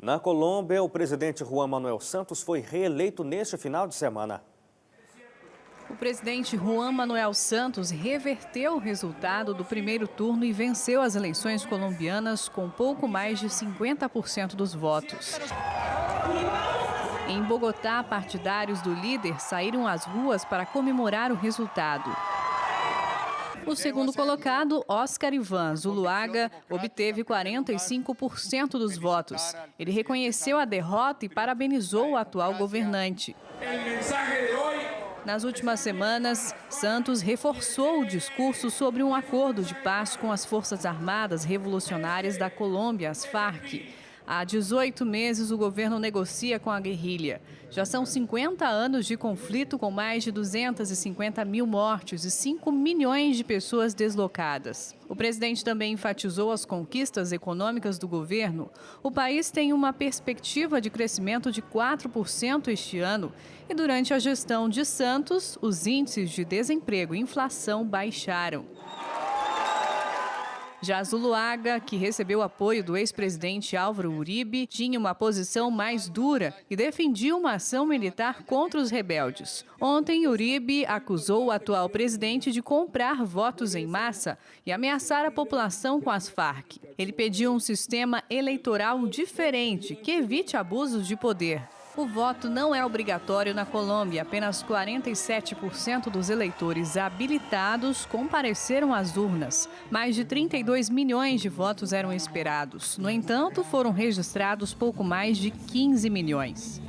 Na Colômbia, o presidente Juan Manuel Santos foi reeleito neste final de semana. O presidente Juan Manuel Santos reverteu o resultado do primeiro turno e venceu as eleições colombianas com pouco mais de 50% dos votos. Em Bogotá, partidários do líder saíram às ruas para comemorar o resultado. O segundo colocado, Oscar Iván Zuluaga, obteve 45% dos votos. Ele reconheceu a derrota e parabenizou o atual governante. Nas últimas semanas, Santos reforçou o discurso sobre um acordo de paz com as Forças Armadas Revolucionárias da Colômbia, as Farc. Há 18 meses, o governo negocia com a guerrilha. Já são 50 anos de conflito com mais de 250 mil mortes e 5 milhões de pessoas deslocadas. O presidente também enfatizou as conquistas econômicas do governo. O país tem uma perspectiva de crescimento de 4% este ano. E durante a gestão de Santos, os índices de desemprego e inflação baixaram. Já Zuluaga, que recebeu apoio do ex-presidente Álvaro Uribe, tinha uma posição mais dura e defendia uma ação militar contra os rebeldes. Ontem, Uribe acusou o atual presidente de comprar votos em massa e ameaçar a população com as Farc. Ele pediu um sistema eleitoral diferente que evite abusos de poder. O voto não é obrigatório na Colômbia. Apenas 47% dos eleitores habilitados compareceram às urnas. Mais de 32 milhões de votos eram esperados. No entanto, foram registrados pouco mais de 15 milhões.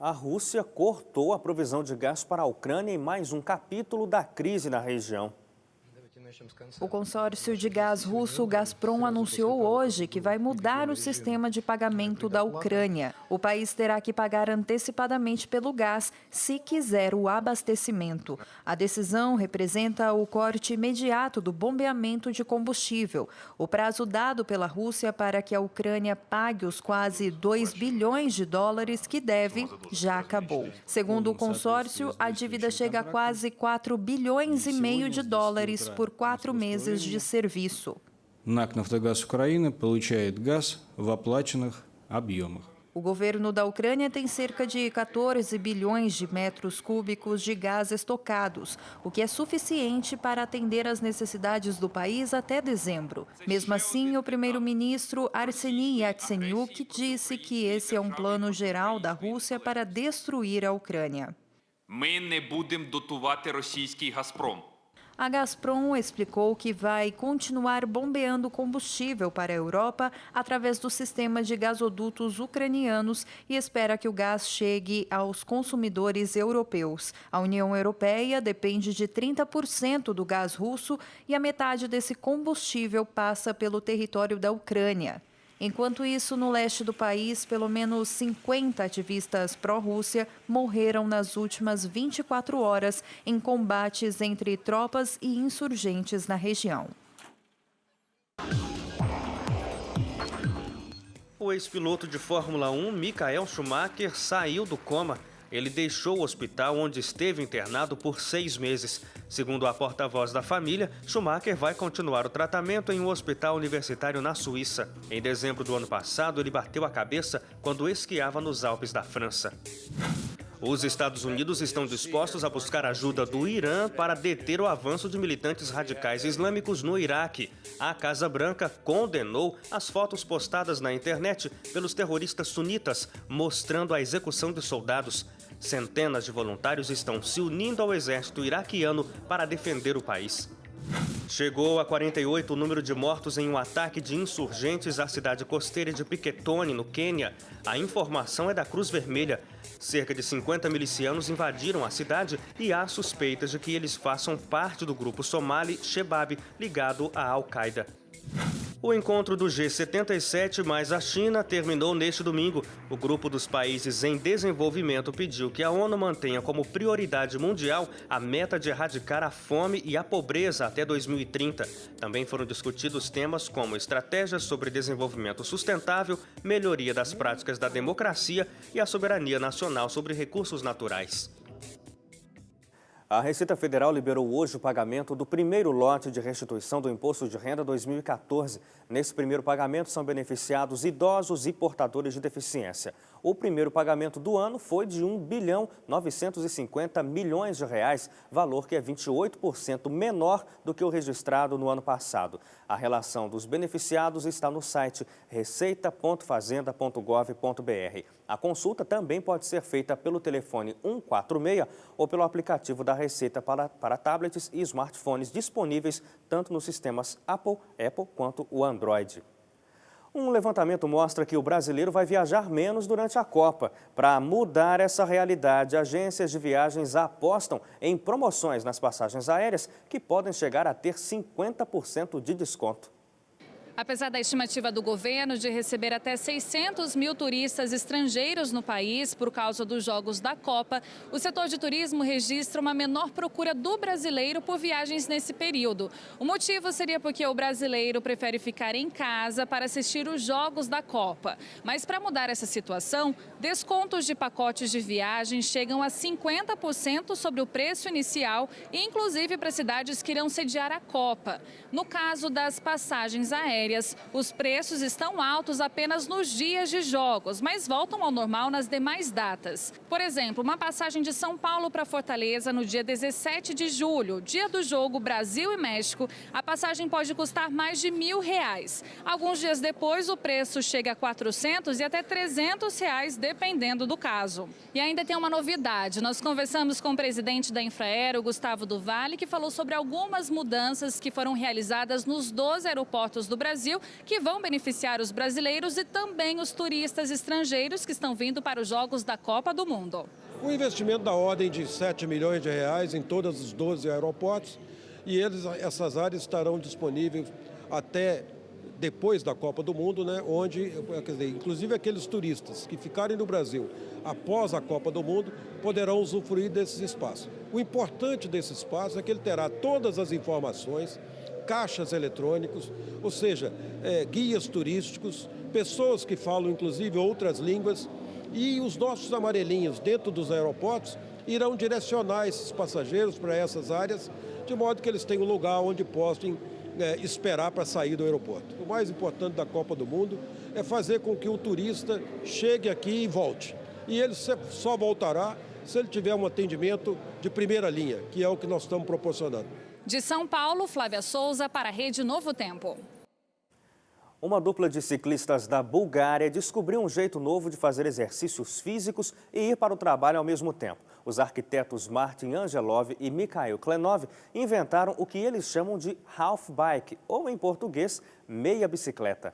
A Rússia cortou a provisão de gás para a Ucrânia em mais um capítulo da crise na região. O consórcio de gás russo Gazprom anunciou hoje que vai mudar o sistema de pagamento da Ucrânia. O país terá que pagar antecipadamente pelo gás se quiser o abastecimento. A decisão representa o corte imediato do bombeamento de combustível. O prazo dado pela Rússia para que a Ucrânia pague os quase 2 bilhões de dólares que deve já acabou. Segundo o consórcio, a dívida chega a quase 4 bilhões e meio de dólares por 4 meses de serviço. НАК «Нафтогаз Украины» получает газ в оплаченных объемах. O governo da Ucrânia tem cerca de 14 bilhões de metros cúbicos de gás estocados, o que é suficiente para atender às necessidades do país até dezembro. Mesmo assim, o primeiro-ministro Arseniy Yatsenyuk disse que esse é um plano geral da Rússia para destruir a Ucrânia. Ми не будемо дотувати російський «Газпром». A Gazprom explicou que vai continuar bombeando combustível para a Europa através do sistema de gasodutos ucranianos e espera que o gás chegue aos consumidores europeus. A União Europeia depende de 30% do gás russo e a metade desse combustível passa pelo território da Ucrânia. Enquanto isso, no leste do país, pelo menos 50 ativistas pró-Rússia morreram nas últimas 24 horas em combates entre tropas e insurgentes na região. O ex-piloto de Fórmula 1, Michael Schumacher, saiu do coma. Ele deixou o hospital onde esteve internado por 6 meses. Segundo a porta-voz da família, Schumacher vai continuar o tratamento em um hospital universitário na Suíça. Em dezembro do ano passado, ele bateu a cabeça quando esquiava nos Alpes da França. Os Estados Unidos estão dispostos a buscar ajuda do Irã para deter o avanço de militantes radicais islâmicos no Iraque. A Casa Branca condenou as fotos postadas na internet pelos terroristas sunitas, mostrando a execução de soldados. Centenas de voluntários estão se unindo ao exército iraquiano para defender o país. Chegou a 48 o número de mortos em um ataque de insurgentes à cidade costeira de Piketone, no Quênia. A informação é da Cruz Vermelha. Cerca de 50 milicianos invadiram a cidade e há suspeitas de que eles façam parte do grupo somali Shebab, ligado à Al-Qaeda. O encontro do G77 mais a China terminou neste domingo. O grupo dos países em desenvolvimento pediu que a ONU mantenha como prioridade mundial a meta de erradicar a fome e a pobreza até 2030. Também foram discutidos temas como estratégias sobre desenvolvimento sustentável, melhoria das práticas da democracia e a soberania nacional sobre recursos naturais. A Receita Federal liberou hoje o pagamento do primeiro lote de restituição do Imposto de Renda 2014. Nesse primeiro pagamento são beneficiados idosos e portadores de deficiência. O primeiro pagamento do ano foi de R$ 1,950 bilhões, valor que é 28% menor do que o registrado no ano passado. A relação dos beneficiados está no site receita.fazenda.gov.br. A consulta também pode ser feita pelo telefone 146 ou pelo aplicativo da Receita para tablets e smartphones disponíveis tanto nos sistemas Apple quanto o Android. Um levantamento mostra que o brasileiro vai viajar menos durante a Copa. Para mudar essa realidade, agências de viagens apostam em promoções nas passagens aéreas que podem chegar a ter 50% de desconto. Apesar da estimativa do governo de receber até 600 mil turistas estrangeiros no país por causa dos Jogos da Copa, o setor de turismo registra uma menor procura do brasileiro por viagens nesse período. O motivo seria porque o brasileiro prefere ficar em casa para assistir os Jogos da Copa. Mas para mudar essa situação, descontos de pacotes de viagem chegam a 50% sobre o preço inicial, inclusive para cidades que irão sediar a Copa. No caso das passagens aéreas, os preços estão altos apenas nos dias de jogos, mas voltam ao normal nas demais datas. Por exemplo, uma passagem de São Paulo para Fortaleza no dia 17 de julho, dia do jogo Brasil e México, a passagem pode custar mais de R$1.000. Alguns dias depois, o preço chega a R$400 e até R$300, dependendo do caso. E ainda tem uma novidade. Nós conversamos com o presidente da Infraero, Gustavo do Vale, que falou sobre algumas mudanças que foram realizadas nos 12 aeroportos do Brasil, que vão beneficiar os brasileiros e também os turistas estrangeiros que estão vindo para os Jogos da Copa do Mundo. Um investimento da ordem de R$7 milhões em todos os 12 aeroportos e essas áreas estarão disponíveis até depois da Copa do Mundo, né, onde, quer dizer, inclusive aqueles turistas que ficarem no Brasil após a Copa do Mundo poderão usufruir desses espaços. O importante desse espaço é que ele terá todas as informações, caixas eletrônicos, ou seja, guias turísticos, pessoas que falam inclusive outras línguas e os nossos amarelinhos dentro dos aeroportos irão direcionar esses passageiros para essas áreas, de modo que eles tenham um lugar onde possam esperar para sair do aeroporto. O mais importante da Copa do Mundo é fazer com que o turista chegue aqui e volte. E ele só voltará se ele tiver um atendimento de primeira linha, que é o que nós estamos proporcionando. De São Paulo, Flávia Souza para a Rede Novo Tempo. Uma dupla de ciclistas da Bulgária descobriu um jeito novo de fazer exercícios físicos e ir para o trabalho ao mesmo tempo. Os arquitetos Martin Angelov e Mikhail Klenov inventaram o que eles chamam de half bike, ou em português, meia bicicleta.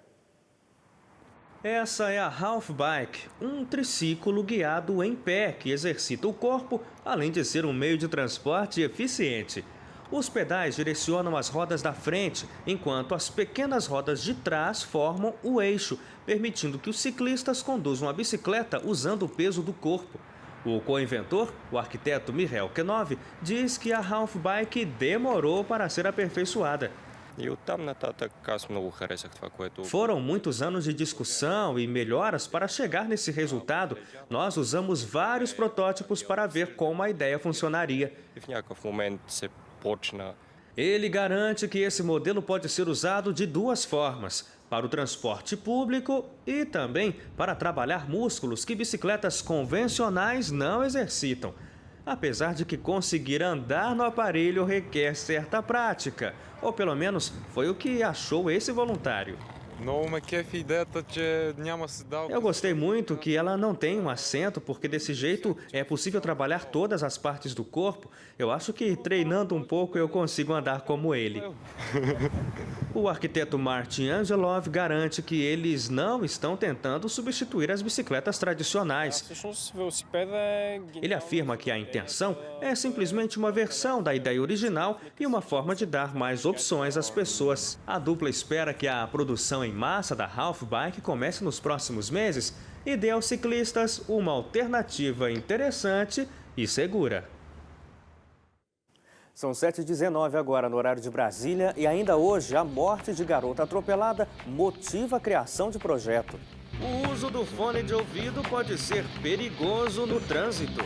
Essa é a half bike, um triciclo guiado em pé que exercita o corpo, além de ser um meio de transporte eficiente. Os pedais direcionam as rodas da frente, enquanto as pequenas rodas de trás formam o eixo, permitindo que os ciclistas conduzam a bicicleta usando o peso do corpo. O co-inventor, o arquiteto Mikhail Klenov, diz que a half bike demorou para ser aperfeiçoada. Foram muitos anos de discussão e melhoras para chegar nesse resultado. Nós usamos vários protótipos para ver como a ideia funcionaria. Ele garante que esse modelo pode ser usado de duas formas, para o transporte público e também para trabalhar músculos que bicicletas convencionais não exercitam. Apesar de que conseguir andar no aparelho requer certa prática, ou pelo menos foi o que achou esse voluntário. Eu gostei muito que ela não tem um assento, porque desse jeito é possível trabalhar todas as partes do corpo. Eu acho que treinando um pouco eu consigo andar como ele. O arquiteto Martin Angelov garante que eles não estão tentando substituir as bicicletas tradicionais. Ele afirma que a intenção é simplesmente uma versão da ideia original e uma forma de dar mais opções às pessoas. A dupla espera que a produção em massa da half bike comece nos próximos meses e dê aos ciclistas uma alternativa interessante e segura. São 7h19 agora no horário de Brasília e ainda hoje a morte de garota atropelada motiva a criação de projeto. O uso do fone de ouvido pode ser perigoso no trânsito.